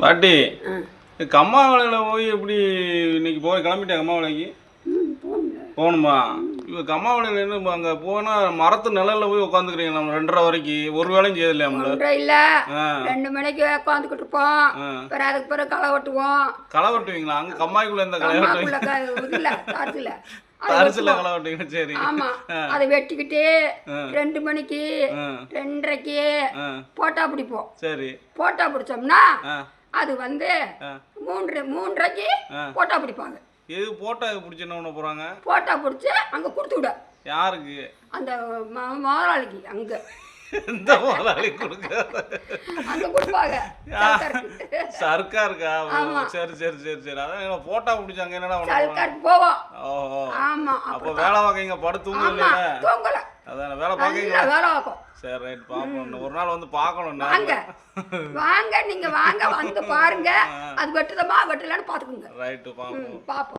பாட்டி கம்மா வேலையில் போய் எப்படி இன்னைக்கு போய் கிளம்பிட்டேன் கம்மா வேலைக்கு போகணுமா? இப்போ கம்மா வேலையில் என்ன அங்கே போனால் மரத்து நிழலில் போய் உட்காந்துக்கிறீங்க நம்ம 2:30 வரைக்கும் ஒரு வேலையும் செய்யல இல்லையா? இல்லை 2 மணிக்கு உட்காந்துக்கிட்டு இருப்போம். அப்புறம் அதுக்கு பிறகு களை வெட்டுவோம். களை வெட்டுவீங்களா? அங்கே கம்மாய்க்குள்ளே இந்த களை வெட்டுவீங்க? இல்லை தாரத்தில் அரிசில களை வெட்டுவீங்க. சரி. ஆமா அதை வெட்டிக்கிட்டு 2 மணிக்கு 2:30க்கு போட்டா பிடிப்போம். சரி. போட்டா பிடிச்சோம்னா அது வந்து 3:30க்கு போட்டா பிடிப்பாங்க. எது போட்டா பிடிச்சி என்ன பண்ண போறாங்க? போட்டா பிடிச்சி அங்க கொடுத்து விட. யாருக்கு? அந்த முதலாளிக்கு. அங்க எந்த முதலாளி கொடுக்க? அங்க கொடுப்பாங்க சர்க்காருக்கா? சரி சரி சரி சரி. அதான் போட்டா பிடிச்சாங்க என்னடா சர்க்காருக்கு போவோம். ஓஹோ. ஆமா. அப்ப வேலை பார்க்கீங்க படுத்து தூங்கல? தூங்கல. அதான் வேலை பார்க்கீங்க. வேலை பார்க்கும். சரி ரைட் பாப்போம். ஒரு நாள் வந்து பார்க்கணும். வாங்க வாங்க நீங்க வாங்க வந்து பாருங்க. அது வெட்டுதமா வெட்டலன்னு பாத்துக்கோங்க. ரைட் பாப்போம். பாப்போம்.